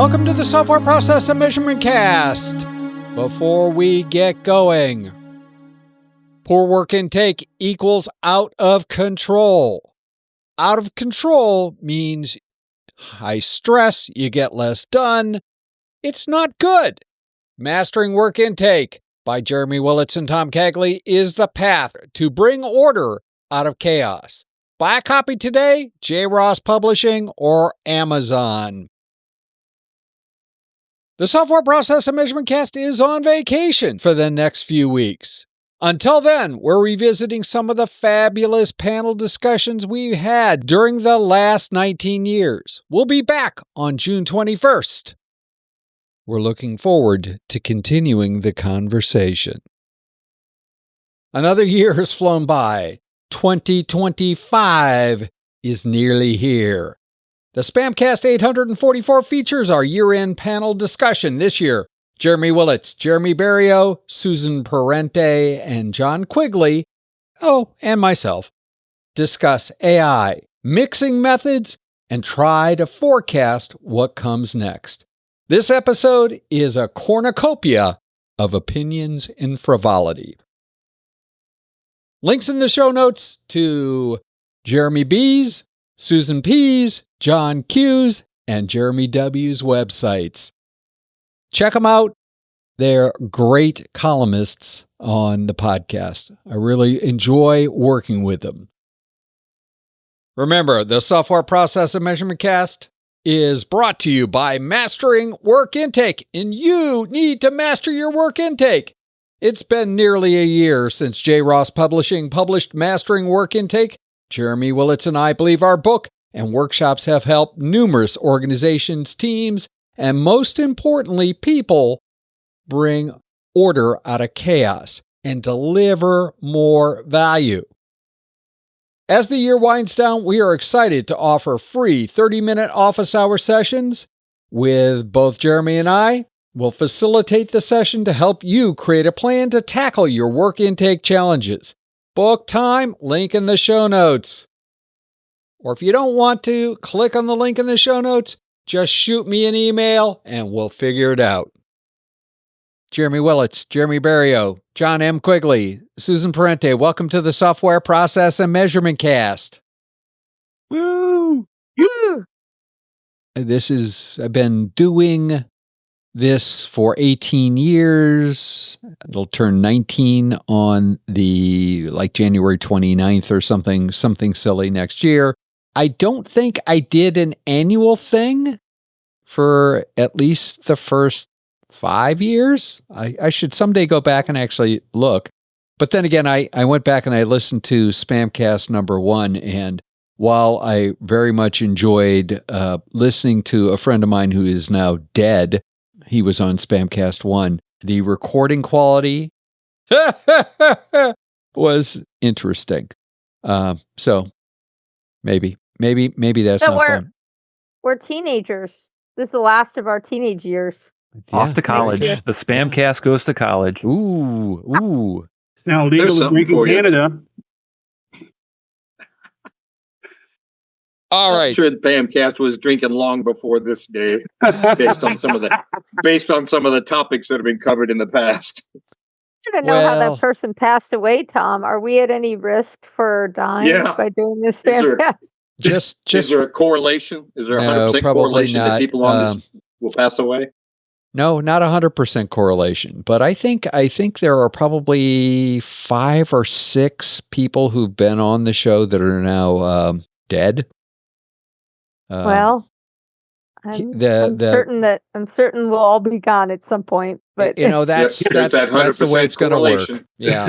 Welcome to the Software Process and Measurement Cast. Before we get going, poor work intake equals out of control. Out of control means high stress, you get less done. It's not good. Mastering Work Intake by Jeremy Willets and Jon M Quigley is the path to bring order out of chaos. Buy a copy today, J. Ross Publishing or Amazon. The Software Process and Measurement Cast is on vacation for the next few weeks. Until then, we're revisiting some of the fabulous panel discussions we've had during the last 19 years. We'll be back on June 21st. We're looking forward to continuing the conversation. Another year has flown by. 2025 is nearly here. The Spamcast 844 features our year-end panel discussion this year. Jeremy Willets, Jeremy Berriault, Susan Parente, and Jon Quigley, and myself, discuss AI, mixing methods, and try to forecast what comes next. This episode is a cornucopia of opinions and frivolity. Links in the show notes to Jeremy B's, Susan P's, John Q's, and Jeremy W's websites. Check them out. They're great columnists on the podcast. I really enjoy working with them. Remember, the Software Process and Measurement Cast is brought to you by Mastering Work Intake, and you need to master your work intake. It's been nearly a year since J. Ross Publishing published Mastering Work Intake. Jeremy Willets and I believe our book and workshops have helped numerous organizations, teams, and most importantly, people bring order out of chaos and deliver more value. As the year winds down, we are excited to offer free 30-minute office hour sessions with both Jeremy and I. We'll facilitate the session to help you create a plan to tackle your work intake challenges. Book time, link in the show notes. Or if you don't want to click on the link in the show notes, just shoot me an email and we'll figure it out. Jeremy Willets, Jeremy Berriault, Jon M Quigley, Susan Parente, welcome to the Software Process and Measurement Cast. Woo! Woo! I've been doing this for 18 years. It'll turn 19 on January 29th or something silly next year. I don't think I did an annual thing for at least the first 5 years. I should someday go back and actually look. But then again, I went back and I listened to Spamcast number 1, and while I very much enjoyed listening to a friend of mine who is now dead, he was on Spamcast 1, the recording quality was interesting. So maybe that's so not fun. We're teenagers. This is the last of our teenage years. Yeah. Off to college. The Spamcast goes to college. Ooh. It's now legal to drink in Canada. All right. I'm sure the Spamcast was drinking long before this day, based on some of the topics that have been covered in the past. I don't know how that person passed away, Tom. Are we at any risk for dying by doing this Spamcast? Is there a correlation? Is there a 100% correlation that people on this will pass away? No, not 100% correlation, but I think there are probably 5 or 6 people who've been on the show that are now dead. Well, I'm certain we'll all be gone at some point. But that's the way it's going to work. Yeah,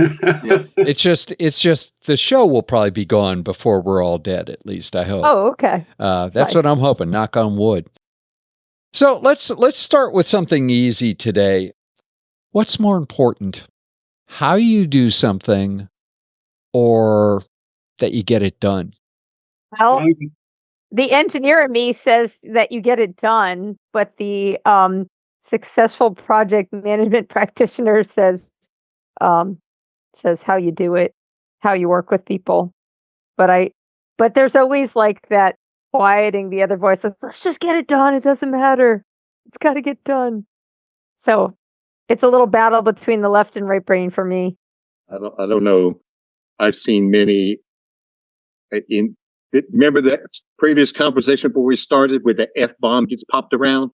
it's just the show will probably be gone before we're all dead. At least I hope. Oh, okay. That's nice. What I'm hoping. Knock on wood. So let's start with something easy today. What's more important, how you do something, or that you get it done? Well, the engineer in me says that you get it done, but the successful project management practitioner says how you do it, how you work with people. But there's always like that quieting the other voice. Like, let's just get it done. It doesn't matter. It's got to get done. So it's a little battle between the left and right brain for me. I don't know. I've seen many remember that previous conversation before we started where the F-bomb gets popped around?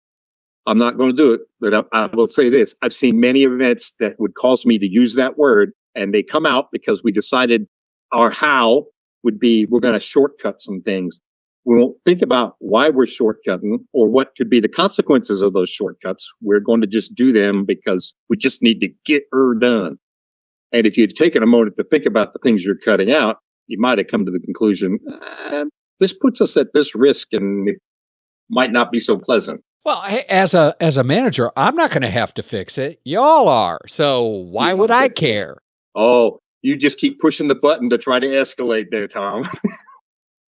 I'm not going to do it, but I will say this. I've seen many events that would cause me to use that word, and they come out because we decided our how would be we're going to shortcut some things. We won't think about why we're shortcutting or what could be the consequences of those shortcuts. We're going to just do them because we just need to get her done. And if you'd taken a moment to think about the things you're cutting out, you might have come to the conclusion, this puts us at this risk and it might not be so pleasant. Well, as a manager, I'm not going to have to fix it. Y'all are. So why would I care? Oh, you just keep pushing the button to try to escalate there, Tom.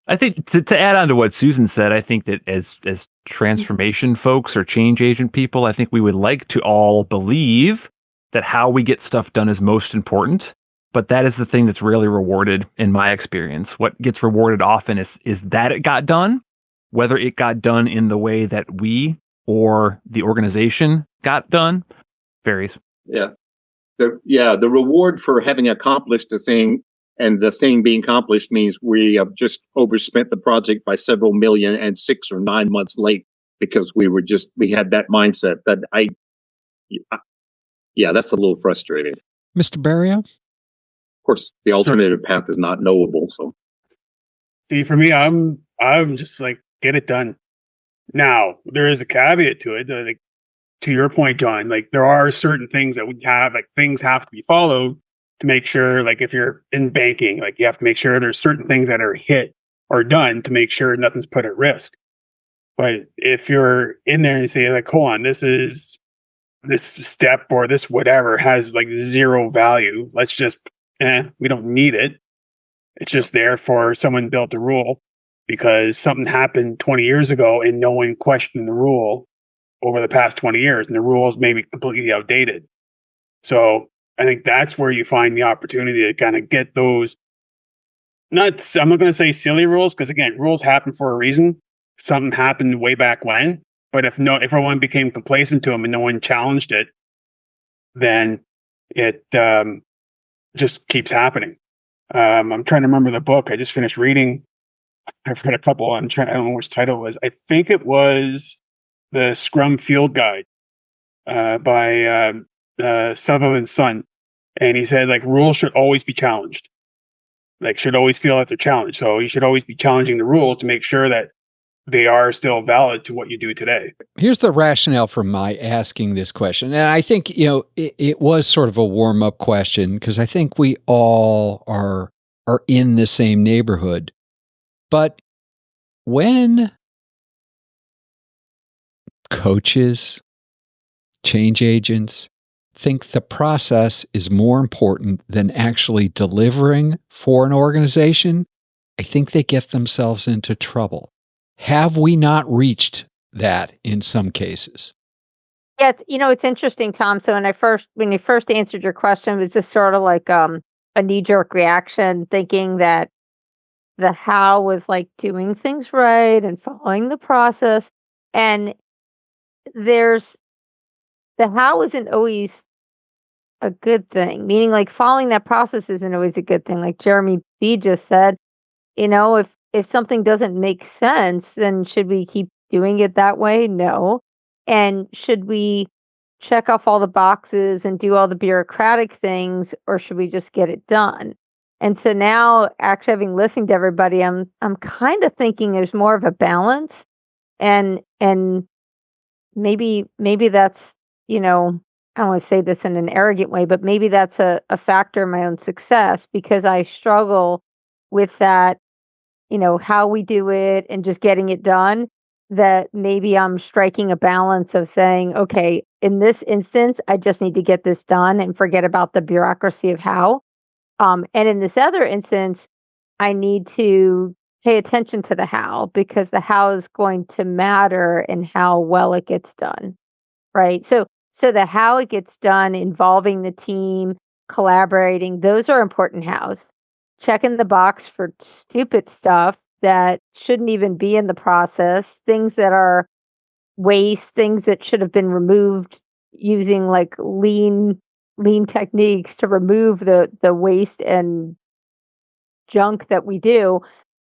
I think to add on to what Susan said, I think that as transformation folks or change agent people, I think we would like to all believe that how we get stuff done is most important. But that is the thing that's rarely rewarded in my experience. What gets rewarded often is that it got done, whether it got done in the way that we or the organization got done varies. Yeah. The reward for having accomplished the thing and the thing being accomplished means we have just overspent the project by several million and 6 or 9 months late because we had that mindset that that's a little frustrating. Mr. Berriault? Of course, the alternative path is not knowable. So, see, for me, I'm just like, get it done. Now, there is a caveat to it. Like, to your point, John, like there are certain things that we have, like things have to be followed to make sure, like if you're in banking, like you have to make sure there's certain things that are hit or done to make sure nothing's put at risk. But if you're in there and you say like, hold on, this step or this whatever has like zero value. Let's just, we don't need it. It's just there for someone built the rule because something happened 20 years ago and no one questioned the rule over the past 20 years, and the rules may be completely outdated. So I think that's where you find the opportunity to kind of get those, I'm not going to say silly rules, because again, rules happen for a reason. Something happened way back when, but if everyone became complacent to them and no one challenged it, then it just keeps happening. I'm trying to remember the book. I just finished reading. I've read a couple. I don't know which title it was. I think it was the Scrum Field Guide by Sutherland's son. And he said, like, rules should always be challenged. Like, should always feel that they're challenged. So you should always be challenging the rules to make sure that they are still valid to what you do today. Here's the rationale for my asking this question. And I think, it was sort of a warm-up question because I think we all are in the same neighborhood. But when coaches, change agents think the process is more important than actually delivering for an organization, I think they get themselves into trouble. Have we not reached that in some cases? Yeah, it's interesting, Tom. So when you first answered your question, it was just sort of like a knee-jerk reaction, thinking that the how was like doing things right and following the process. And the how isn't always a good thing, meaning like following that process isn't always a good thing. Like Jeremy B just said, if something doesn't make sense, then should we keep doing it that way? No. And should we check off all the boxes and do all the bureaucratic things, or should we just get it done? And so now, actually having listened to everybody, I'm kind of thinking there's more of a balance, and maybe that's, I don't want to say this in an arrogant way, but maybe that's a factor in my own success, because I struggle with that, how we do it and just getting it done, that maybe I'm striking a balance of saying, okay, in this instance, I just need to get this done and forget about the bureaucracy of how. And in this other instance, I need to pay attention to the how, because the how is going to matter in how well it gets done, right? So the how it gets done, involving the team, collaborating, those are important hows. Checking the box for stupid stuff that shouldn't even be in the process, things that are waste, things that should have been removed using like lean techniques to remove the waste and junk that we do.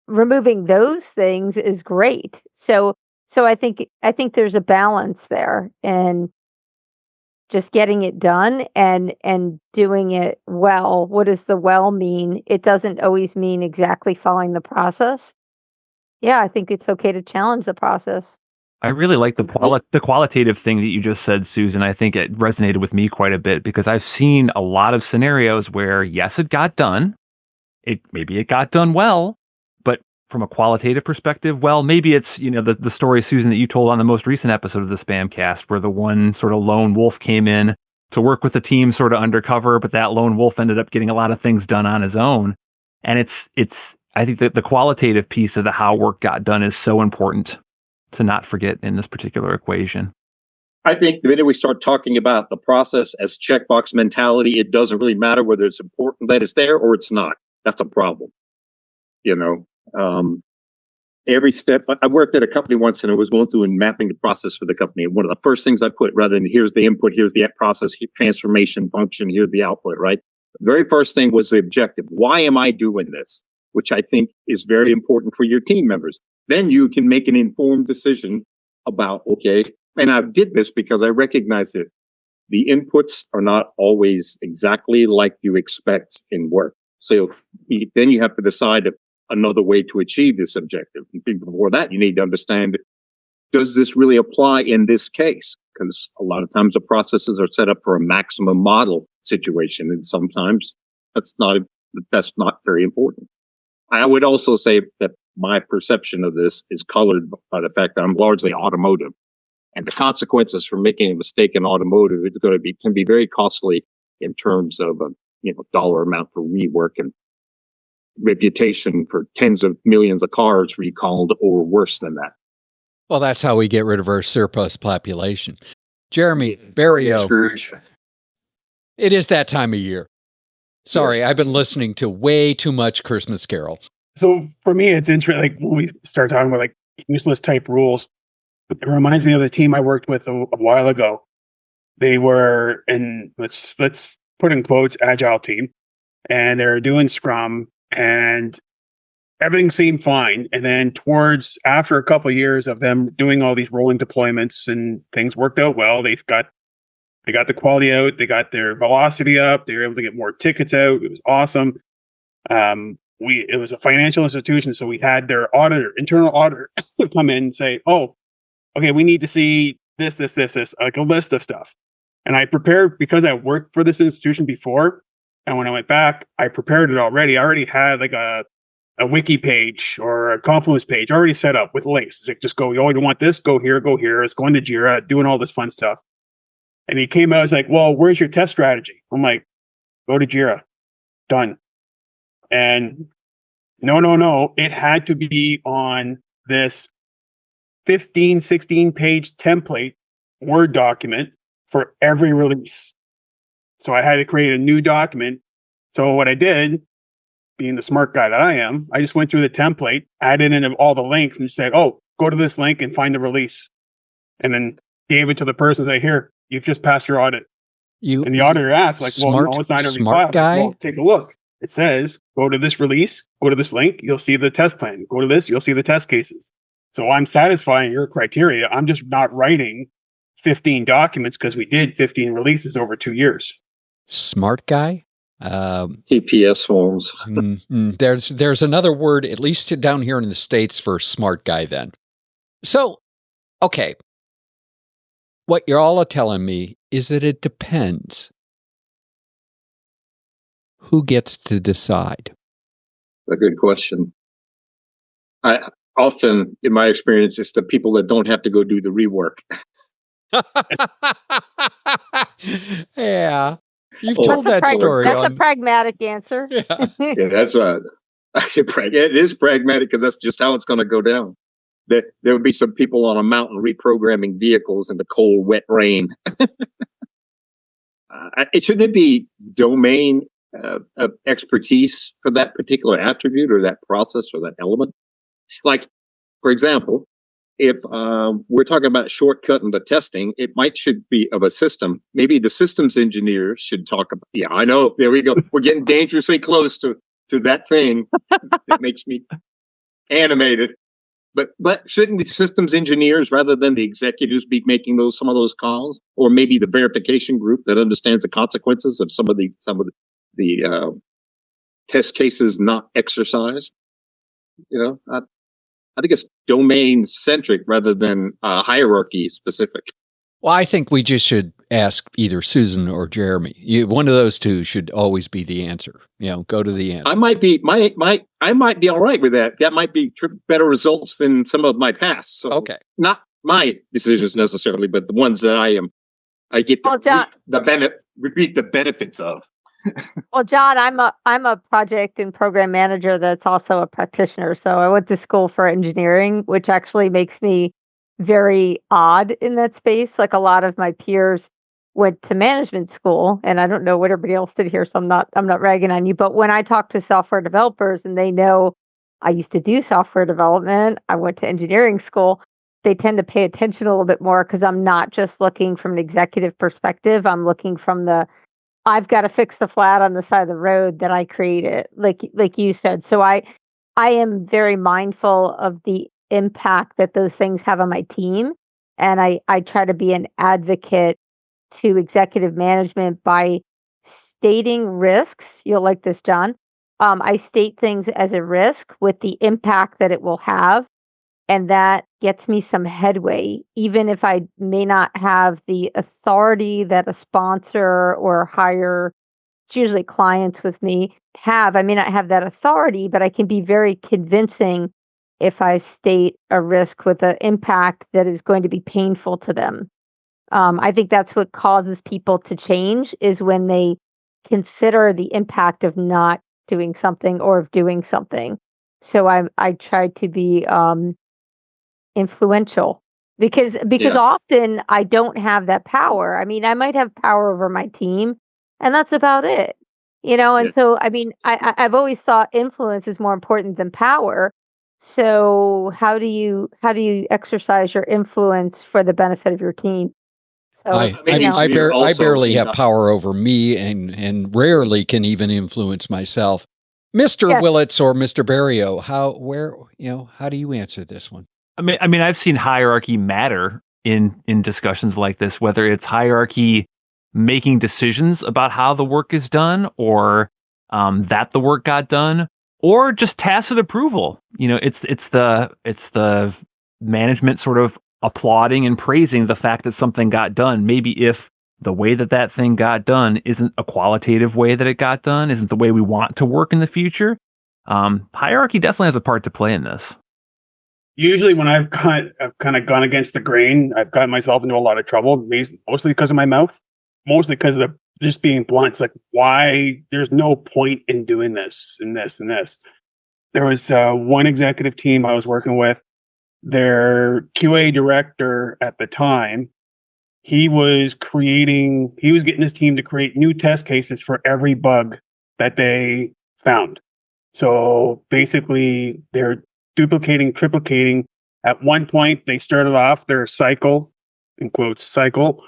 Removing those things is great. So I think there's a balance there, and just getting it done and doing it well. What does the well mean? It doesn't always mean exactly following the process. Yeah, I think it's okay to challenge the process. I really like the qualitative thing that you just said, Susan. I think it resonated with me quite a bit because I've seen a lot of scenarios where, yes, it got done. Maybe it got done well, but from a qualitative perspective, well, maybe it's, the story, Susan, that you told on the most recent episode of the Spamcast, where the one sort of lone wolf came in to work with the team sort of undercover, but that lone wolf ended up getting a lot of things done on his own. And I think that the qualitative piece of the how work got done is so important to not forget in this particular equation. I think the minute we start talking about the process as checkbox mentality, it doesn't really matter whether it's important that it's there or it's not. That's a problem. Every step. I worked at a company once and I was going through and mapping the process for the company. And one of the first things I put, rather than here's the input, here's the process, transformation function, here's the output, right? The very first thing was the objective. Why am I doing this? Which I think is very important for your team members. Then you can make an informed decision about, okay, and I did this because I recognize that the inputs are not always exactly like you expect in work. So then you have to decide another way to achieve this objective. And before that, you need to understand, does this really apply in this case? Because a lot of times the processes are set up for a maximum model situation, and sometimes that's not very important. I would also say that my perception of this is colored by the fact that I'm largely automotive, and the consequences for making a mistake in automotive can be very costly in terms of dollar amount for rework and reputation for tens of millions of cars recalled or worse than that. Well, that's how we get rid of our surplus population. Jeremy, Berriault, it is that time of year. Sorry, yes. I've been listening to way too much Christmas Carol. So for me, it's interesting. Like when we start talking about like useless type rules, it reminds me of the team I worked with a while ago. They were in, let's put in quotes, Agile team, and they're doing Scrum, and everything seemed fine. And then after a couple of years of them doing all these rolling deployments and things worked out well, they got the quality out, they got their velocity up, they were able to get more tickets out. It was awesome. It was a financial institution, so we had their internal auditor come in and say, "Oh, okay, we need to see this, like a list of stuff." And I prepared because I worked for this institution before. And when I went back, I prepared it already. I already had like a wiki page or a Confluence page already set up with links. It's like, just go, oh, you want this? Go here, go here. It's going to Jira, doing all this fun stuff. And he came out, I was like, well, where's your test strategy? I'm like, go to Jira. Done. And no. It had to be on this 15, 16 page template Word document for every release. So I had to create a new document. So what I did, being the smart guy that I am, I just went through the template, added in all the links and said, oh, go to this link and find the release. And then gave it to the person and say, here, you've just passed your audit. And the auditor asked, like, well, no, it's not every file. Guy. Well, take a look. It says, go to this release, go to this link, you'll see the test plan. Go to this, you'll see the test cases. So I'm satisfying your criteria. I'm just not writing 15 documents because we did 15 releases over 2 years. Smart guy? TPS forms. There's another word, at least down here in the States, for smart guy then. So, okay. What you're all telling me is that it depends. Who gets to decide? A good question. I often, in my experience, it's the people that don't have to go do the rework. Yeah. You've told that story. That's a pragmatic answer. Yeah, it is pragmatic because that's just how it's going to go down. There would be some people on a mountain reprogramming vehicles in the cold, wet rain. Shouldn't it be domain expertise for that particular attribute or that process or that element? Like, for example, if we're talking about shortcutting the testing, it should be of a system. Maybe the systems engineer should talk about. Yeah, I know. There we go. We're getting dangerously close to that thing that makes me animated. But shouldn't the systems engineers, rather than the executives, be making some of those calls, or maybe the verification group that understands the consequences of some of the test cases not exercised? I think it's domain centric rather than hierarchy specific. Well, I think we just should ask either Susan or Jeremy. One of those two should always be the answer. Go to the answer. I might be I might be all right with that. That might be better results than some of my past. So okay, not my decisions necessarily, but the ones that I get repeat the benefits of. Well, John, I'm a project and program manager that's also a practitioner. So I went to school for engineering, which actually makes me very odd in that space. Like a lot of my peers went to management school, and I don't know what everybody else did here, so I'm not ragging on you. But when I talk to software developers and they know I used to do software development, I went to engineering school, they tend to pay attention a little bit more because I'm not just looking from an executive perspective. I'm looking from I've got to fix the flat on the side of the road that I created, like you said. So I am very mindful of the impact that those things have on my team. And I try to be an advocate to executive management by stating risks. You'll like this, John. I state things as a risk with the impact that it will have. And that gets me some headway, even if I may not have the authority that a sponsor or higher, it's usually clients with me, have. I may not have that authority, but I can be very convincing if I state a risk with an impact that is going to be painful to them. I think that's what causes people to change, is when they consider the impact of not doing something or of doing something. So I try to be influential because often I don't have that power. I mean, I might have power over my team, and that's about it. And so, I mean, I've always thought influence is more important than power. So how do you exercise your influence for the benefit of your team? So I barely have power over me, and rarely can even influence myself. Mr. Willets or Mr. Berriault, how do you answer this one? I mean, I've seen hierarchy matter in discussions like this, whether it's hierarchy making decisions about how the work is done, or that the work got done, or just tacit approval. It's the management sort of applauding and praising the fact that something got done. Maybe if the way that thing got done isn't a qualitative way that it got done, isn't the way we want to work in the future. Hierarchy definitely has a part to play in this. Usually when I've kind of gone against the grain, I've gotten myself into a lot of trouble, mostly because of my mouth, mostly because of just being blunt. It's like, why? There's no point in doing this and this and this. There was one executive team I was working with, their QA director at the time. He was getting his team to create new test cases for every bug that they found. So basically, they're duplicating, triplicating. At one point, they started off their cycle, in quotes, cycle,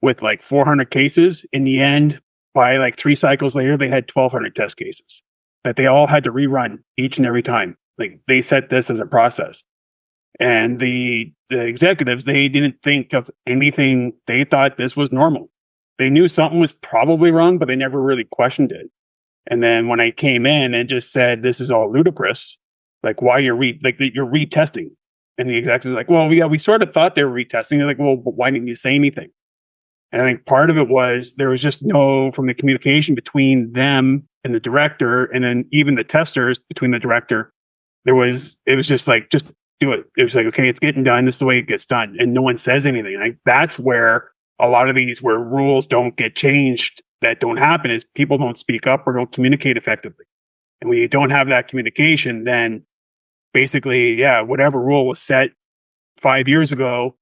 with like 400 cases. In the end, by like 3 cycles later, they had 1,200 test cases that they all had to rerun each and every time. Like, they set this as a process. And the executives, they didn't think of anything. They thought this was normal. They knew something was probably wrong, but they never really questioned it. And then when I came in and just said, this is all ludicrous, like, why you're retesting? And the executives are like, well, yeah, we sort of thought they were retesting. They're like, well, but why didn't you say anything? And I think part of it was there was just from the communication between them and the director, and then even the testers between the director, it was just like, just do it. It was like, okay, it's getting done. This is the way it gets done. And no one says anything. Like, that's where a lot of these, where rules don't get changed, that don't happen, is people don't speak up or don't communicate effectively. And when you don't have that communication, then basically, whatever rule was set 5 years ago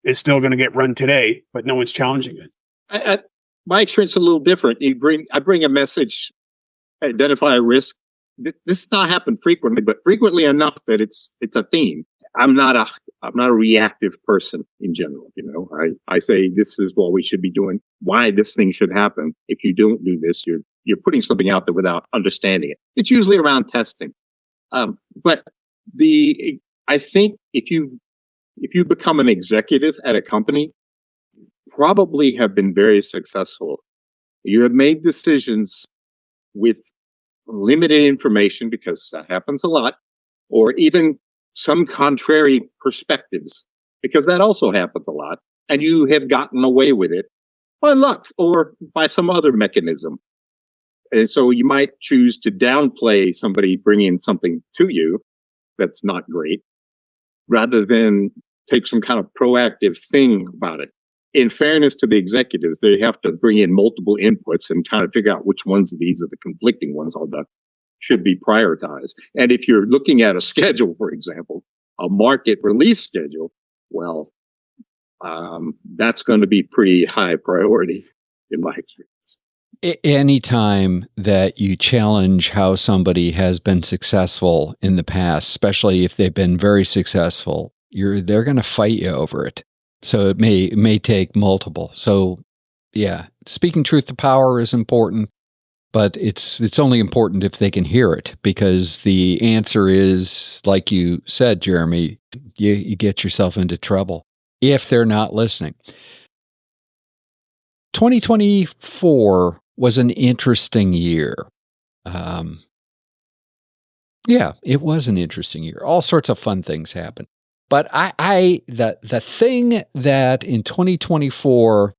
is still going to get run today, but no one's challenging it. My experience is a little different. I bring a message, identify a risk. This does not happen frequently, but frequently enough that it's a theme. I'm not I'm not a reactive person in general. I say this is what we should be doing, why this thing should happen. If you don't do this, you're putting something out there without understanding it. It's usually around testing. But I think if you become an executive at a company, probably have been very successful. You have made decisions with limited information, because that happens a lot, or even some contrary perspectives, because that also happens a lot, and you have gotten away with it by luck or by some other mechanism. And so you might choose to downplay somebody bringing something to you that's not great, rather than take some kind of proactive thing about it. In fairness to the executives, they have to bring in multiple inputs and kind of figure out which ones of these are the conflicting ones that should be prioritized. And if you're looking at a schedule, for example, a market release schedule, well, that's going to be pretty high priority in my experience. Anytime that you challenge how somebody has been successful in the past, especially if they've been very successful, they're going to fight you over it. So it may take multiple. So yeah, speaking truth to power is important, but it's only important if they can hear it, because the answer is, like you said, Jeremy, you get yourself into trouble if they're not listening. 2024 was an interesting year. Yeah, it was an interesting year. All sorts of fun things happened. But the thing that in 2024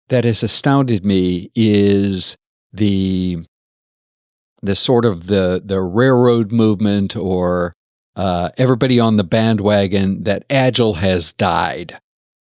that has astounded me is the sort of the railroad movement, or everybody on the bandwagon that Agile has died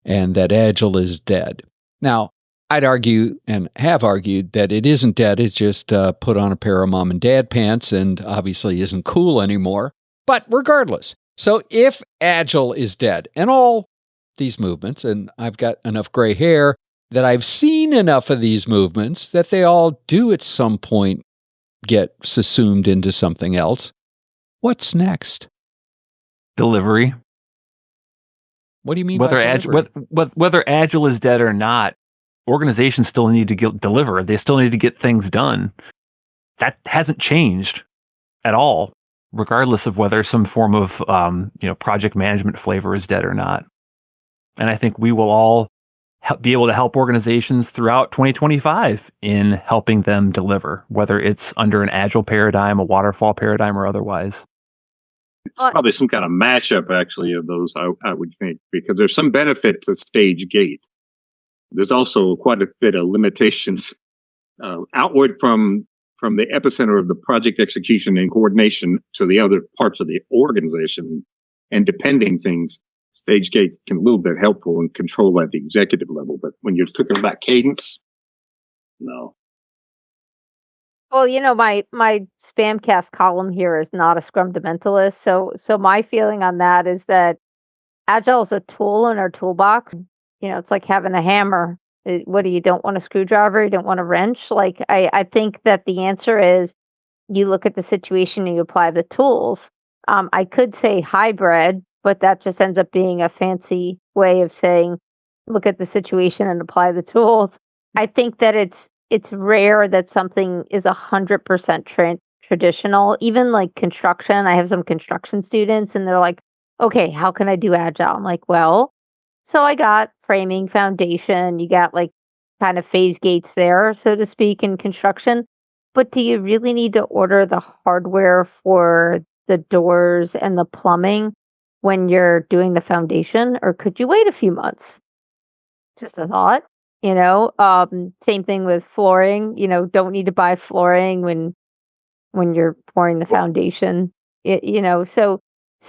and that Agile is dead. Now, I'd argue and have argued that it isn't dead. It's just put on a pair of mom and dad pants and obviously isn't cool anymore. But regardless, so if Agile is dead and all these movements, and I've got enough gray hair that I've seen enough of these movements that they all do at some point get subsumed into something else, what's next? Delivery. What do you mean whether by delivery? whether Agile is dead or not, organizations still need to deliver. They still need to get things done. That hasn't changed at all, regardless of whether some form of project management flavor is dead or not. And I think we will all be able to help organizations throughout 2025 in helping them deliver, whether it's under an Agile paradigm, a waterfall paradigm, or otherwise. It's probably some kind of mashup, actually, of those, I would think, because there's some benefit to stage gate. There's also quite a bit of limitations outward from the epicenter of the project execution and coordination to the other parts of the organization and depending things. Stage gate can a little bit helpful in control at the executive level, but when you're talking about cadence, no. Well, my Spamcast column here is not a scrumdimentalist, so my feeling on that is that Agile is a tool in our toolbox. It's like having a hammer. What do you don't want a screwdriver? You don't want a wrench? Like, I think that the answer is you look at the situation and you apply the tools. I could say hybrid, but that just ends up being a fancy way of saying look at the situation and apply the tools. I think that it's rare that something is 100% traditional. Even like construction, I have some construction students and they're like, okay, how can I do Agile? I'm like, well, so I got framing, foundation, you got like kind of phase gates there, so to speak, in construction. But do you really need to order the hardware for the doors and the plumbing when you're doing the foundation? Or could you wait a few months? Just a thought. Same thing with flooring. Don't need to buy flooring when you're pouring the foundation. So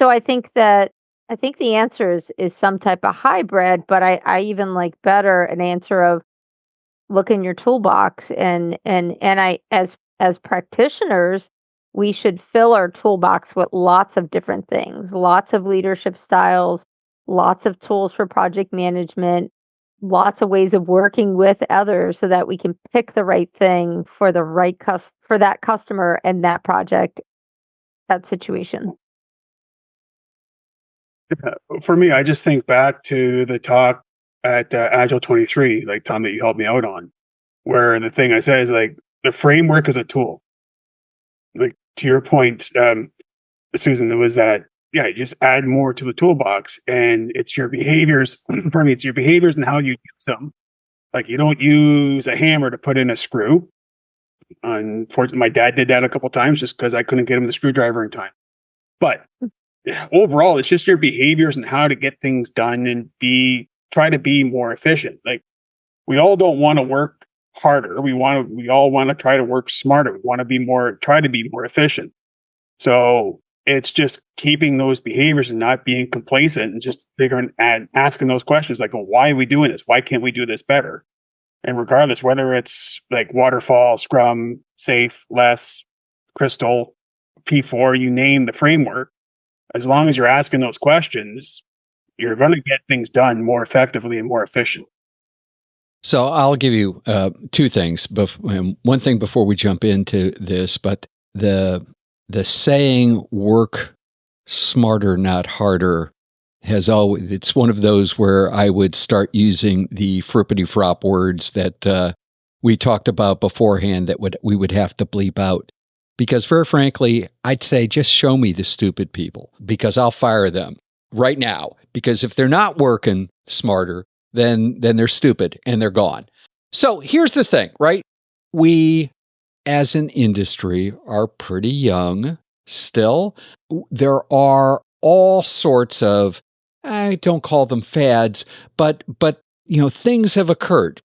I think the answer is some type of hybrid, but I even like better an answer of look in your toolbox and I as practitioners, we should fill our toolbox with lots of different things, lots of leadership styles, lots of tools for project management, lots of ways of working with others so that we can pick the right thing for the right for that customer and that project, that situation. For me, I just think back to the talk at Agile 23, like Tom, that you helped me out on, where the thing I said is like the framework is a tool. Like to your point, Susan, it was that, yeah, you just add more to the toolbox, and it's your behaviors. For me, it's your behaviors and how you use them. Like you don't use a hammer to put in a screw. Unfortunately, my dad did that a couple times just because I couldn't get him the screwdriver in time. But overall, it's just your behaviors and how to get things done and try to be more efficient. Like we all don't want to work harder. We all want to try to work smarter. We want to try to be more efficient. So it's just keeping those behaviors and not being complacent and just figuring and asking those questions like, well, why are we doing this? Why can't we do this better? And regardless, whether it's like waterfall, Scrum, Safe, Less, Crystal, P4, you name the framework, as long as you're asking those questions, you're going to get things done more effectively and more efficient. So I'll give you two things. One thing before we jump into this, but the saying "work smarter, not harder" it's one of those where I would start using the frippity frop words that we talked about beforehand that we would have to bleep out. Because very frankly, I'd say just show me the stupid people, because I'll fire them right now. Because if they're not working smarter, then they're stupid and they're gone. So here's the thing, right? We, as an industry, are pretty young still. There are all sorts of, I don't call them fads, but things have occurred.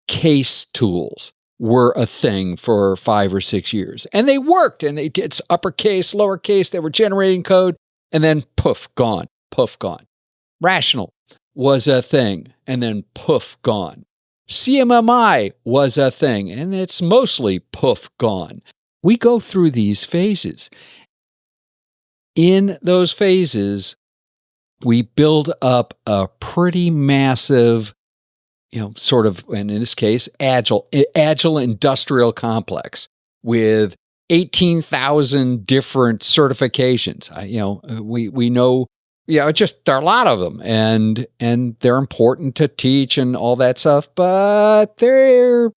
Case tools were a thing for 5 or 6 years, and they worked, and they did uppercase, lowercase, they were generating code, and then poof, gone. Rational was a thing, and then poof, gone. CMMI was a thing, and it's mostly poof, gone. We go through these phases. In those phases, we build up a pretty massive, sort of, and in this case, agile industrial complex with 18,000 different certifications. We know, just there are a lot of them, and they're important to teach and all that stuff, but they're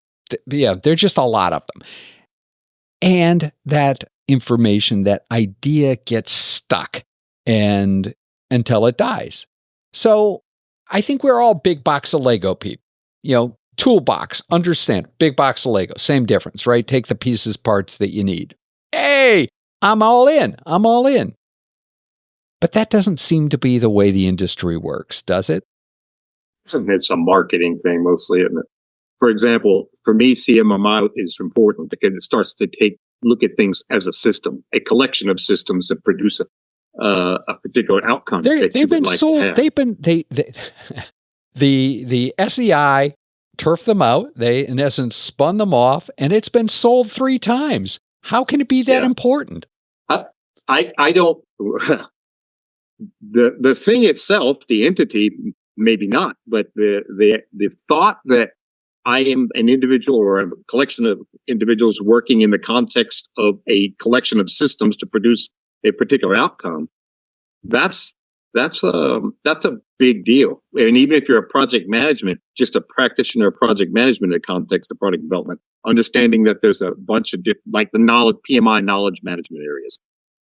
just a lot of them. And that information, that idea gets stuck until it dies. So I think we're all big box of Lego people. Toolbox, understand, big box of Lego, same difference, right? Take the pieces, parts that you need. Hey, I'm all in. But that doesn't seem to be the way the industry works, does it? It's a marketing thing mostly, isn't it? For example, for me, CMMI is important because it starts to look at things as a system, a collection of systems that produce a particular outcome. They've been sold. The SEI turfed them out. They, in essence, spun them off, and it's been sold 3 times. How can it be that important? I don't. The thing itself, the entity, maybe not, but the thought that I am an individual or a collection of individuals working in the context of a collection of systems to produce a particular outcome, that's a big deal. And even if you're a project management, just a practitioner of project management in the context of product development, understanding that there's a bunch of like the PMI knowledge management areas.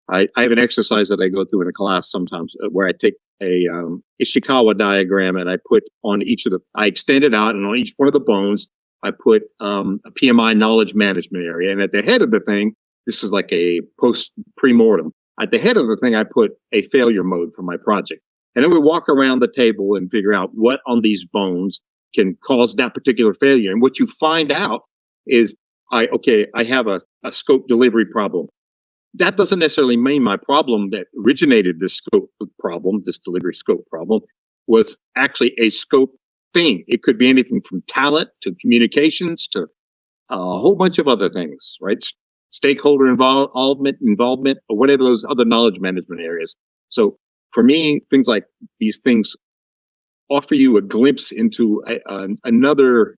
I have an exercise that I go through in a class sometimes where I take a Ishikawa diagram and I put on I extend it out, and on each one of the bones, I put a PMI knowledge management area. And at the head of the thing, this is like a pre-mortem. At the head of the thing, I put a failure mode for my project. And then we walk around the table and figure out what on these bones can cause that particular failure. And what you find out is, I have a scope delivery problem. That doesn't necessarily mean my problem that originated this delivery scope problem, was actually a scope thing. It could be anything from talent to communications to a whole bunch of other things, right? Stakeholder involvement, or whatever those other knowledge management areas. So for me, things like these things offer you a glimpse into another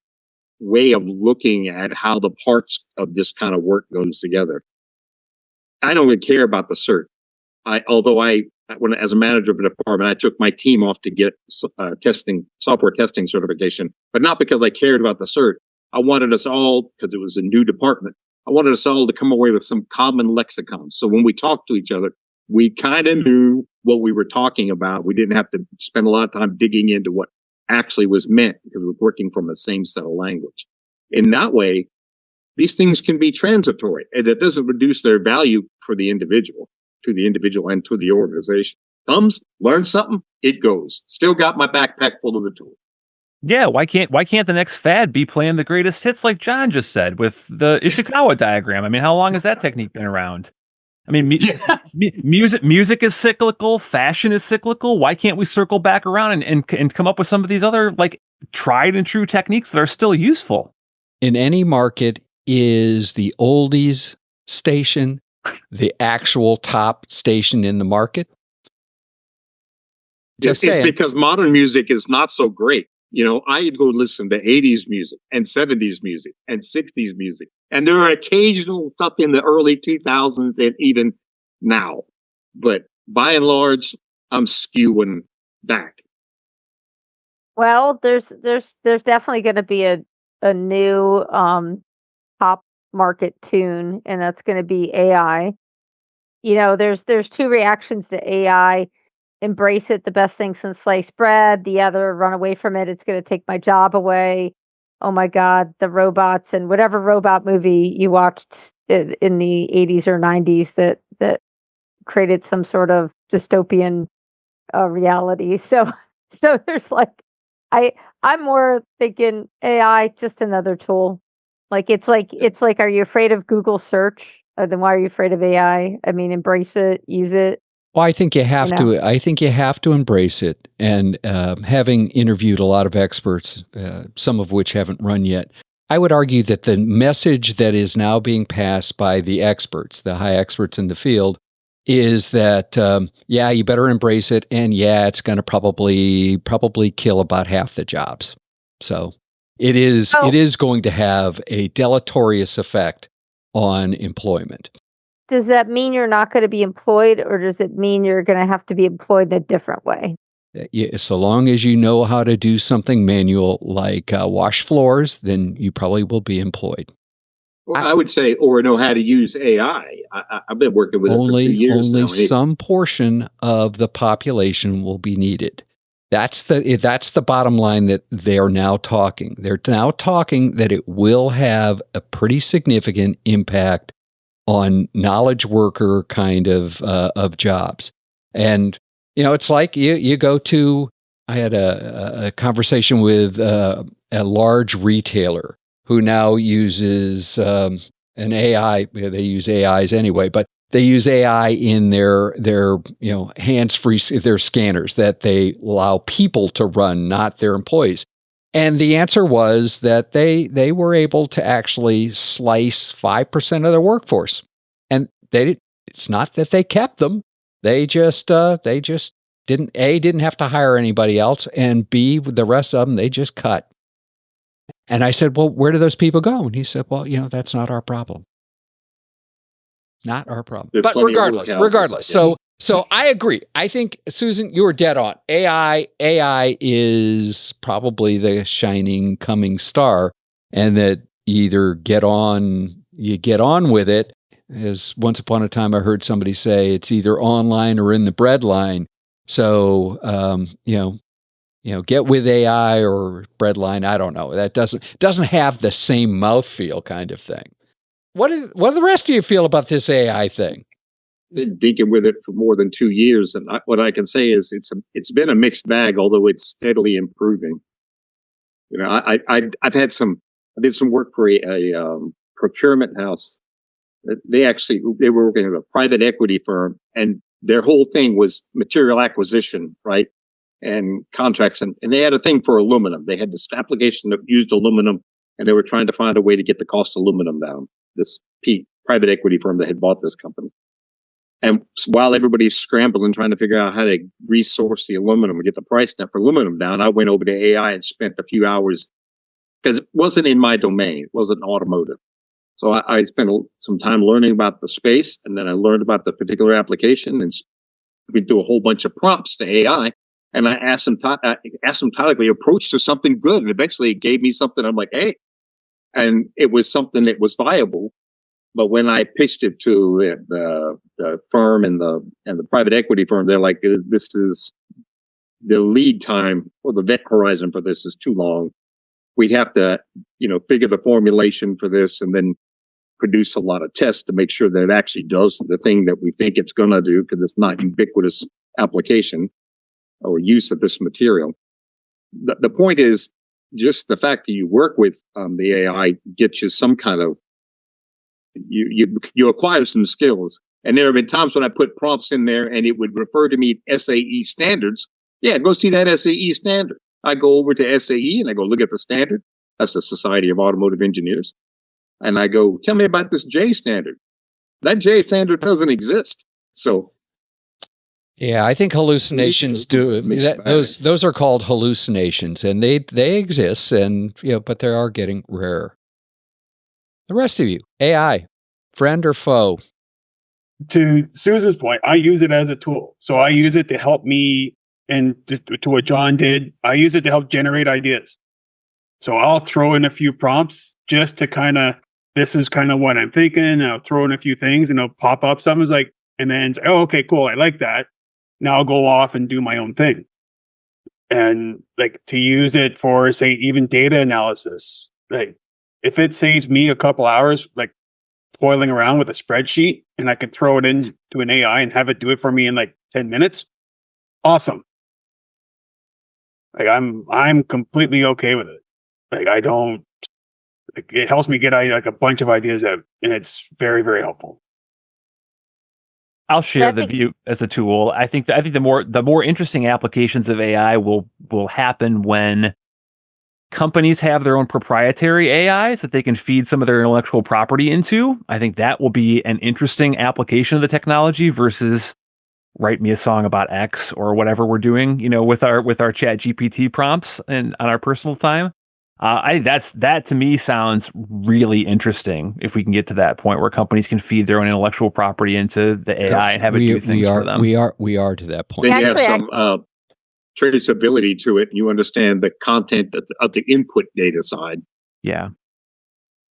way of looking at how the parts of this kind of work goes together. I don't even care about the cert. Although I as a manager of a department, I took my team off to get software testing certification, but not because I cared about the cert. I wanted us all, because it was a new department, I wanted us all to come away with some common lexicon. So when we talked to each other, we kind of knew what we were talking about. We didn't have to spend a lot of time digging into what actually was meant because we were working from the same set of language. In that way, these things can be transitory, and that doesn't reduce their value for the individual, and to the organization. Comes, learn something, it goes. Still got my backpack full of the tools. Yeah, why can't the next fad be playing the greatest hits like John just said with the Ishikawa diagram? I mean, how long has that technique been around? I mean, music is cyclical, fashion is cyclical. Why can't we circle back around and come up with some of these other like tried and true techniques that are still useful? In any market, is the oldies station the actual top station in the market? It's because modern music is not so great. You know, I go listen to 80s music and 70s music and 60s music. And there are occasional stuff in the early 2000s and even now. But by and large, I'm skewing back. Well, there's definitely going to be a new top market tune, and that's going to be AI. You know, there's two reactions to AI. Embrace it, the best thing since sliced bread. The other, run away from it, it's going to take my job away. Oh my God, the robots, and whatever robot movie you watched in the 80s or 90s that created some sort of dystopian reality. So there's like, I'm more thinking AI, just another tool. It's like, are you afraid of Google search? Then why are you afraid of AI? I mean, embrace it, use it. Well, I think you have to. I think you have to embrace it. And having interviewed a lot of experts, some of which haven't run yet, I would argue that the message that is now being passed by the experts, the high experts in the field, is that you better embrace it, and it's going to probably kill about half the jobs. So it is going to have a deleterious effect on employment. Does that mean you're not going to be employed, or does it mean you're going to have to be employed in a different way? Yeah, so long as you know how to do something manual like wash floors, then you probably will be employed. Well, I would say, or know how to use AI. I've been working with it for 2 years now. Only some portion of the population will be needed. That's the bottom line that they are now talking. They're now talking that it will have a pretty significant impact on knowledge worker kind of jobs. And, you know, it's like you go to, I had a conversation with a large retailer who now uses an AI. They use AIs anyway, but they use AI in their hands-free, their scanners that they allow people to run, not their employees. And the answer was that they were able to actually slice 5% of their workforce. And it's not that they kept them. They just didn't have to hire anybody else, and B, the rest of them, they just cut. And I said, well, where do those people go? And he said, well, that's not our problem. Not our problem. But regardless. Yes. So I agree. I think, Susan, you were dead on. AI is probably the shining coming star, and that you either get on with it. As once upon a time I heard somebody say, it's either online or in the bread line. So, get with AI or bread line. I don't know. That doesn't have the same mouthfeel kind of thing. What do the rest of you feel about this AI thing? Been digging with it for more than 2 years, and what I can say is it's been a mixed bag, although it's steadily improving. You know, I did some work for a procurement house. They were working with a private equity firm, and their whole thing was material acquisition, right? And contracts, and they had a thing for aluminum. They had this application that used aluminum, and they were trying to find a way to get the cost of aluminum down. This private equity firm that had bought this company. And while everybody's scrambling, trying to figure out how to resource the aluminum and get the price down for aluminum down, I went over to AI and spent a few hours, because it wasn't in my domain. It wasn't automotive. So I spent some time learning about the space, and then I learned about the particular application and we do a whole bunch of prompts to AI, and I asymptotically approach to something good, and eventually it gave me something. I'm like, hey, and it was something that was viable. But when I pitched it to the firm and the private equity firm, they're like, this is the lead time or the vet horizon for this is too long. We'd have to, figure the formulation for this and then produce a lot of tests to make sure that it actually does the thing that we think it's going to do, because it's not ubiquitous application or use of this material. The point is just the fact that you work with the AI gets you some kind of, you acquire some skills. And there have been times when I put prompts in there and it would refer to me SAE standards. Yeah, go see that SAE standard. I go over to SAE and I go look at the standard. That's the Society of Automotive Engineers. And I go, tell me about this J standard. That J standard doesn't exist. So, yeah, I think hallucinations do those are called hallucinations, and they exist, and but they are getting rarer. The rest of you, AI, friend or foe? To Susan's point, I use it as a tool. So I use it to help me, and to what John did, I use it to help generate ideas. So I'll throw in a few prompts just to kind of, this is kind of what I'm thinking. I'll throw in a few things and it'll pop up. Something's like, and then, oh, okay, cool. I like that. Now I'll go off and do my own thing. And like to use it for, say, even data analysis, like if it saves me a couple hours, like toiling around with a spreadsheet, and I can throw it into an AI and have it do it for me in like 10 minutes. Awesome. Like I'm completely okay with it. Like it helps me get like a bunch of ideas out, and it's very, very helpful. I'll share the view as a tool. I think the more interesting applications of AI will happen when companies have their own proprietary AIs that they can feed some of their intellectual property into. I think that will be an interesting application of the technology versus write me a song about X or whatever we're doing, with our Chat GPT prompts and on our personal time. I think that to me sounds really interesting if we can get to that point where companies can feed their own intellectual property into the AI and have it do things for them. We are to that point. Then you have some traceability to it, and you understand the content of the input data side. Yeah.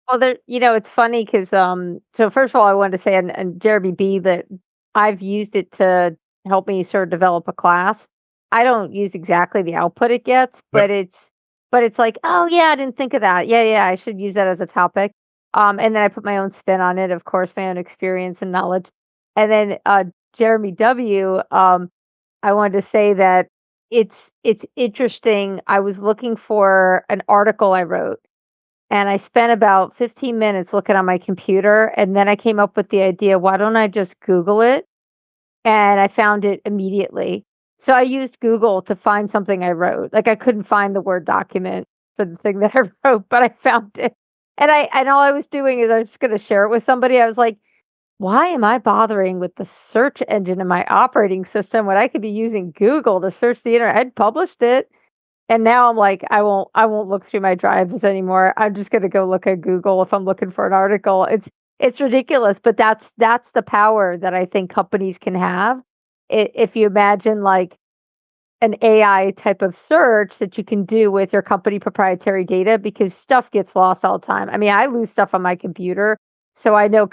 Well, it's funny because so first of all, I wanted to say and Jeremy B that I've used it to help me sort of develop a class. I don't use exactly the output it gets, but it's like, oh yeah, I didn't think of that. Yeah, I should use that as a topic. And then I put my own spin on it, of course, my own experience and knowledge. And then Jeremy W, I wanted to say that it's interesting. I was looking for an article I wrote, and I spent about 15 minutes looking on my computer, and then I came up with the idea, why don't I just Google it? And I found it immediately. So I used Google to find something I wrote. Like I couldn't find the Word document for the thing that I wrote, but I found it. And all I was doing is I was just going to share it with somebody. I was like, why am I bothering with the search engine in my operating system when I could be using Google to search the internet? I'd published it. And now I'm like, I won't look through my drives anymore. I'm just going to go look at Google if I'm looking for an article. It's ridiculous, but that's the power that I think companies can have. If you imagine like an AI type of search that you can do with your company proprietary data, because stuff gets lost all the time. I mean, I lose stuff on my computer, so I know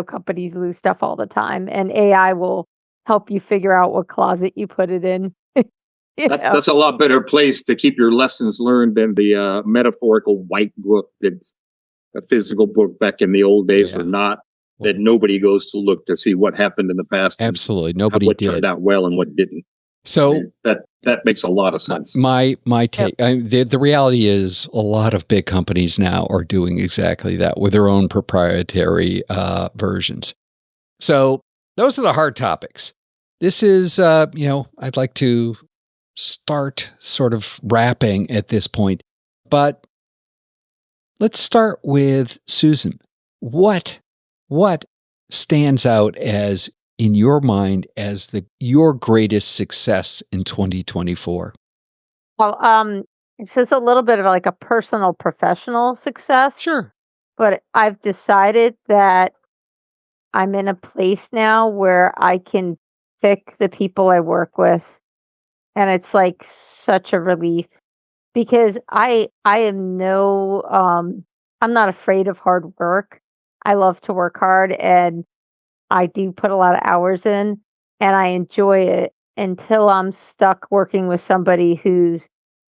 companies lose stuff all the time, and AI will help you figure out what closet you put it in. That's a lot better place to keep your lessons learned than the metaphorical white book that's a physical book back in the old days, or not. That nobody goes to look to see what happened in the past. Absolutely, nobody what did. Turned out well and what didn't. So that makes a lot of sense. My take. The reality is, a lot of big companies now are doing exactly that with their own proprietary versions. So those are the hard topics. This is, I'd like to start sort of wrapping at this point, but let's start with Susan. What stands out as, in your mind, as your greatest success in 2024? Well, it's just a little bit of like a personal, professional success. Sure. But I've decided that I'm in a place now where I can pick the people I work with, and it's like such a relief because I am I'm not afraid of hard work. I love to work hard, and I do put a lot of hours in, and I enjoy it until I'm stuck working with somebody who's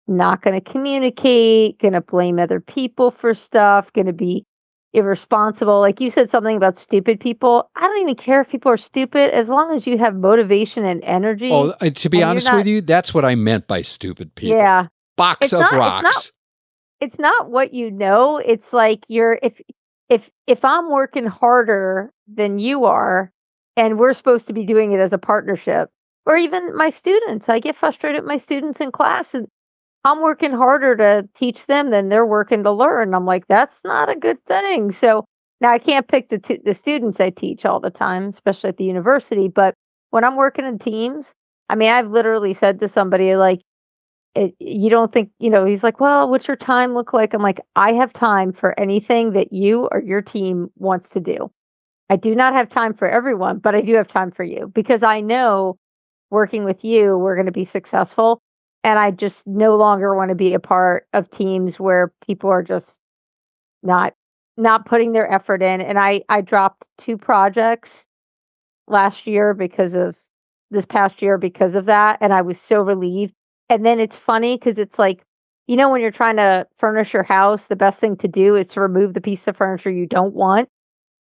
not going to communicate, going to blame other people for stuff, going to be irresponsible. Like you said something about stupid people. I don't even care if people are stupid as long as you have motivation and energy. Oh, to be honest with you, that's what I meant by stupid people. Yeah. Box of rocks. It's not what you know. It's like if I'm working harder than you are, and we're supposed to be doing it as a partnership, or even my students, I get frustrated with my students in class, and I'm working harder to teach them than they're working to learn. I'm like, that's not a good thing. So now I can't pick the students I teach all the time, especially at the university. But when I'm working in teams, I mean, I've literally said to somebody like, you don't think, he's like, well, what's your time look like? I'm like, I have time for anything that you or your team wants to do. I do not have time for everyone, but I do have time for you because I know working with you, we're going to be successful. And I just no longer want to be a part of teams where people are just not putting their effort in. And I dropped 2 projects this past year because of that. And I was so relieved. And then it's funny because it's like, when you're trying to furnish your house, the best thing to do is to remove the piece of furniture you don't want.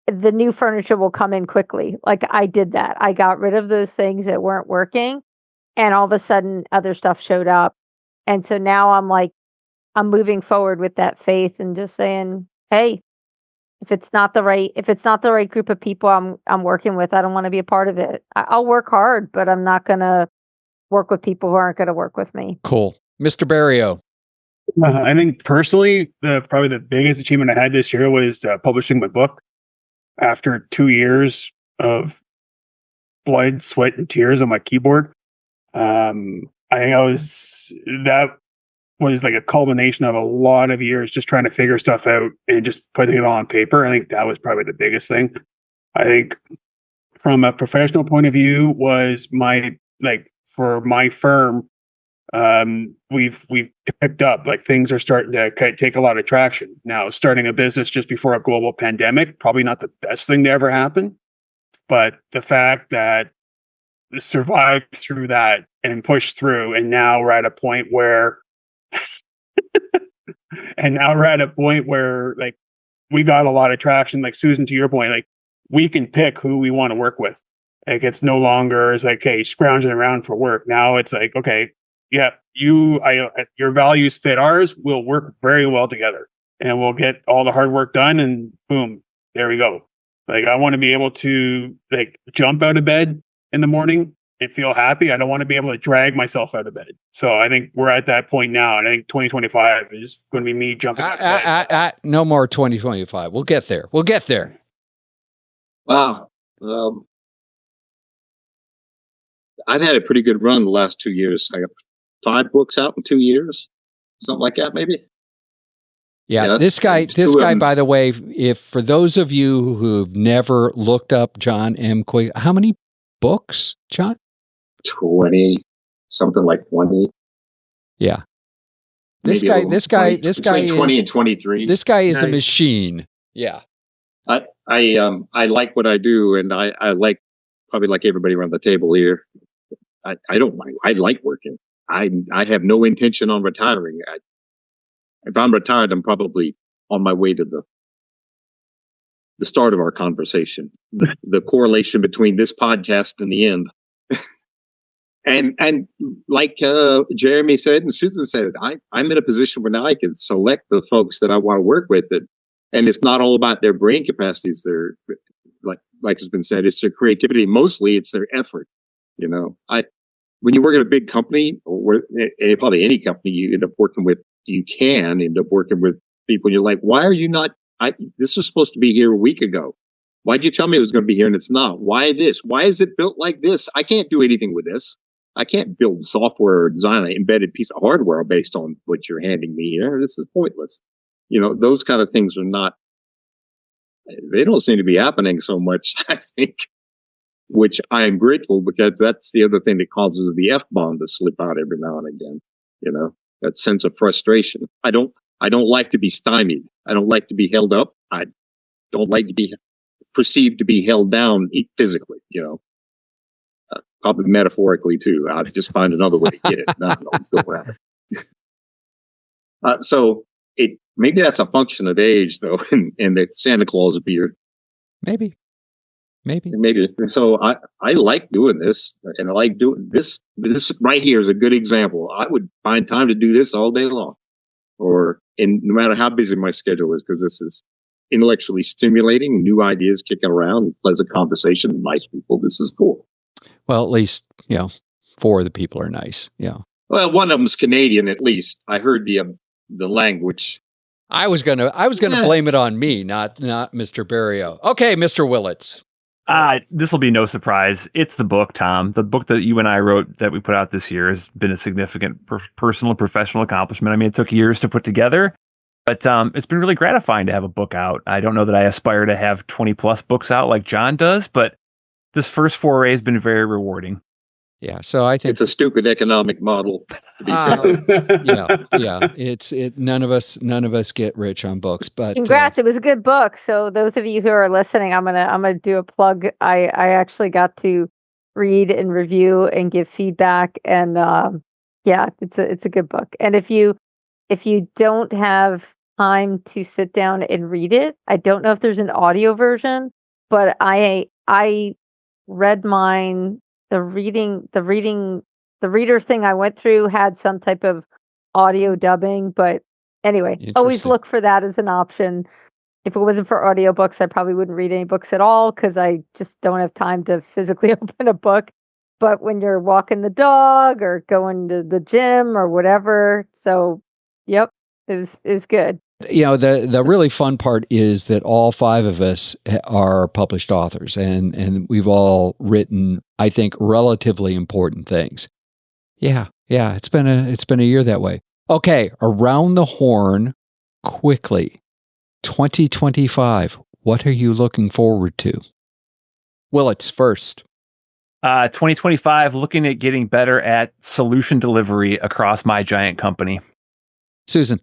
The new furniture will come in quickly. Like I did that. I got rid of those things that weren't working. And all of a sudden other stuff showed up. And so now I'm moving forward with that faith and just saying, hey, if it's not the right group of people I'm working with, I don't want to be a part of it. I'll work hard, but I'm not going to work with people who aren't going to work with me. Cool. Mr. Berriault. I think personally, probably the biggest achievement I had this year was publishing my book. After 2 years of blood, sweat, and tears on my keyboard, I think that was like a culmination of a lot of years just trying to figure stuff out and just putting it all on paper. I think that was probably the biggest thing. I think from a professional point of view was for my firm, we've picked up, like things are starting to take a lot of traction. Now, starting a business just before a global pandemic, probably not the best thing to ever happen. But the fact that we survived through that and pushed through, and now we're at a point where like we got a lot of traction. Like Susan, to your point, like we can pick who we want to work with. Like it's no longer as like, hey, scrounging around for work. Now it's like, okay, yeah, your values fit ours. We'll work very well together and we'll get all the hard work done and boom, there we go. Like I want to be able to like jump out of bed in the morning and feel happy. I don't want to be able to drag myself out of bed. So I think we're at that point now. And I think 2025 is going to be me jumping out of bed. No more 2025. We'll get there. Wow. I've had a pretty good run the last 2 years. I got 5 books out in 2 years, something like that, maybe. Yeah, this guy, by the way, if for those of you who've never looked up Jon M Quigley, how many books, John? 20, something like 20. Yeah. This guy is 20 and 23. This guy is a machine. Yeah. I like what I do, and I like, probably like everybody around the table here. I don't mind. I like working. I have no intention on retiring. If I'm retired, I'm probably on my way to the start of our conversation, the correlation between this podcast and the end. and like Jeremy said and Susan said, I'm in a position where now I can select the folks that I want to work with. And it's not all about their brain capacities. They're like has been said, it's their creativity. Mostly it's their effort. When you work at a big company or probably any company, you end up working with people and you're like, why are you not, this was supposed to be here a week ago. Why'd you tell me it was going to be here and it's not? Why this? Why is it built like this? I can't do anything with this. I can't build software or design an embedded piece of hardware based on what you're handing me here. This is pointless. Those kind of things they don't seem to be happening so much, I think. which I am grateful because that's the other thing that causes the F-bomb to slip out every now and again. That sense of frustration. I don't like to be stymied. I don't like to be held up. I don't like to be perceived to be held down physically, probably metaphorically too. I'll just find another way to get it. No, don't go around it. So maybe that's a function of age, though, and the Santa Claus beard. Maybe. So I like doing this, and I like doing this. This right here is a good example. I would find time to do this all day long, and no matter how busy my schedule is, because this is intellectually stimulating, new ideas kicking around, pleasant conversation, nice people. This is cool. Well, at least, 4 of the people are nice. Yeah. Well, one of them's Canadian, at least. I heard the language. I was gonna blame it on me, not Mr. Berriault. Okay, Mr. Willets. This will be no surprise. It's the book, Tom. The book that you and I wrote that we put out this year has been a significant personal and professional accomplishment. I mean, it took years to put together, but it's been really gratifying to have a book out. I don't know that I aspire to have 20 plus books out like John does, but this first foray has been very rewarding. Yeah, so I think it's a stupid economic model. To be fair. None of us get rich on books, but congrats! It was a good book. So those of you who are listening, I'm gonna do a plug. I actually got to read and review and give feedback, and it's a good book. And if you don't have time to sit down and read it, I don't know if there's an audio version, but I read mine. The reader thing I went through had some type of audio dubbing, but anyway, always look for that as an option. If it wasn't for audiobooks, I probably wouldn't read any books at all because I just don't have time to physically open a book. But when you're walking the dog or going to the gym or whatever, so yep, it was good. The really fun part is that all 5 of us are published authors, and we've all written, I think, relatively important things. Yeah, it's been a year that way. Okay, around the horn, quickly. 2025. What are you looking forward to? Willets first. 2025, looking at getting better at solution delivery across my giant company. Susan.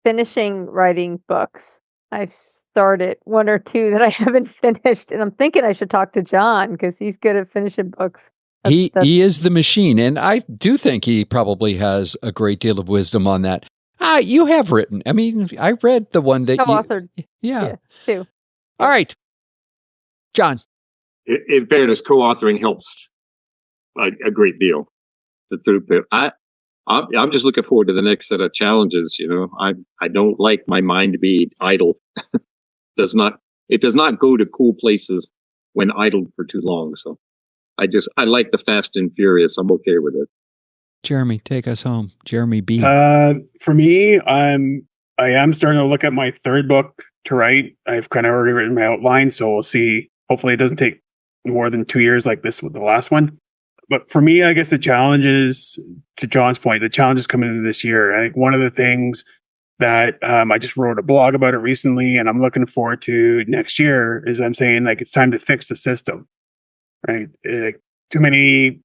Finishing writing books. I've started 1 or 2 that I haven't finished, and I'm thinking I should talk to John because he's good at finishing books. He is the machine, and I do think he probably has a great deal of wisdom on that. You have written. I mean, I read the one that co-authored. Yeah, 2. All right, John. In fairness, co-authoring helps a great deal. The throughput. I'm just looking forward to the next set of challenges. I don't like my mind to be idle. It does not go to cool places when idled for too long. So I like the fast and furious. I'm okay with it. Jeremy, take us home. Jeremy B. For me, I am starting to look at my 3rd book to write. I've kind of already written my outline, so we'll see. Hopefully it doesn't take more than 2 years like this with the last one. But for me, I guess the challenge is, to John's point, the challenge is coming into this year. I think one of the things that I just wrote a blog about it recently, and I'm looking forward to next year, is I'm saying it's time to fix the system, right? Too many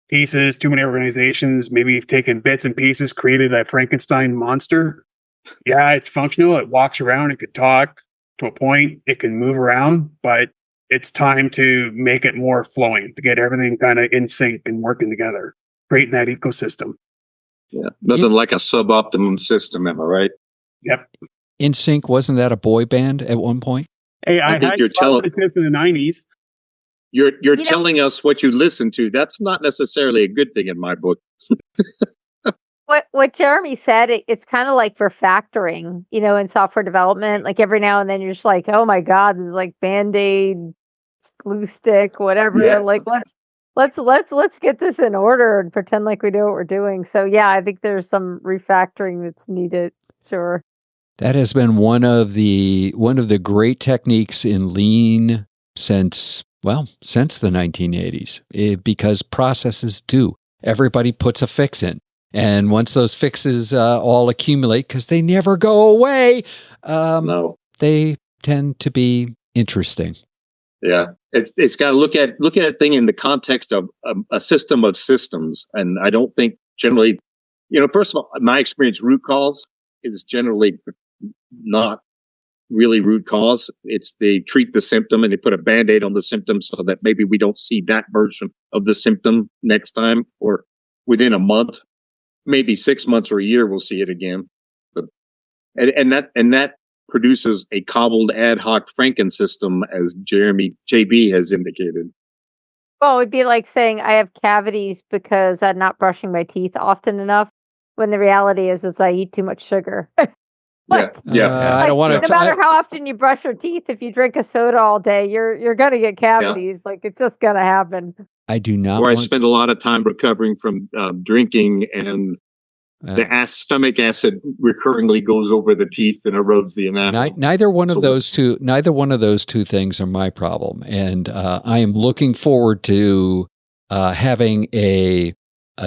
pieces, too many organizations. Maybe you've taken bits and pieces, created a Frankenstein monster. Yeah, it's functional. It walks around. It could talk to a point. It can move around, but it's time to make it more flowing, to get everything kind of in sync and working together, creating that ecosystem. Yeah, nothing like a suboptimum system, am I right? Yep. In Sync, wasn't that a boy band at one point? Hey, I think you're telling in the 90s. You're telling us what you listen to. That's not necessarily a good thing in my book. What Jeremy said, it's kind of like for factoring, in software development. Like every now and then you're just like, oh my God, this is like Band-Aid, glue stick, whatever. Yes. Like let's get this in order and pretend like we know what we're doing. So yeah, I think there's some refactoring that's needed. Sure. That has been one of the great techniques in Lean since the 1980s, because processes do. Everybody puts a fix in. And once those fixes all accumulate, because they never go away, No. they tend to be interesting. Yeah, it's got to look at a thing in the context of a system of systems, and I don't think generally, first of all, my experience, root cause is generally not really root cause. It's they treat the symptom and they put a Band-Aid on the symptom so that maybe we don't see that version of the symptom next time, or within a month, maybe 6 months or a year, we'll see it again. But and that produces a cobbled ad hoc Franken system, as JB has indicated. Well, it'd be like saying I have cavities because I'm not brushing my teeth often enough, when the reality is I eat too much sugar. Yeah. I don't want to. No matter how often you brush your teeth, if you drink a soda all day, you're gonna get cavities. Yeah. Like it's just gonna happen. I do not. Or I spend a lot of time recovering from drinking, and the stomach acid recurringly goes over the teeth and erodes the enamel. Neither one of those two things are my problem, and I am looking forward to having a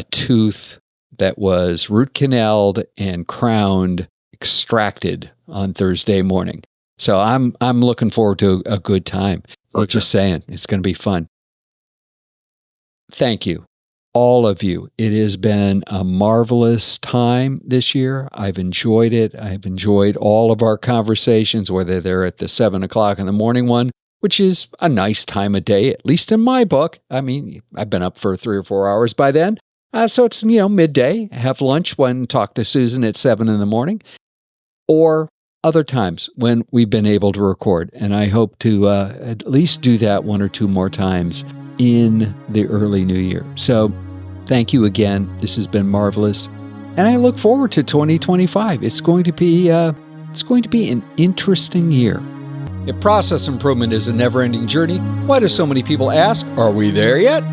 tooth that was root canaled and crowned extracted on Thursday morning. So I'm looking forward to a good time. Okay. Just saying, it's going to be fun. Thank you, all of you. It has been a marvelous time this year. I've enjoyed it. I've enjoyed all of our conversations, whether they're at the 7:00 in the morning one, which is a nice time of day, at least in my book. I mean, I've been up for 3 or 4 hours by then. So it's, midday, have lunch, talk to Susan at 7 in the morning, or other times when we've been able to record. And I hope to at least do that 1 or 2 more times in the early new year. So thank you again. This has been marvelous. And I look forward to 2025. It's going to be an interesting year. If process improvement is a never-ending journey, why do so many people ask, are we there yet?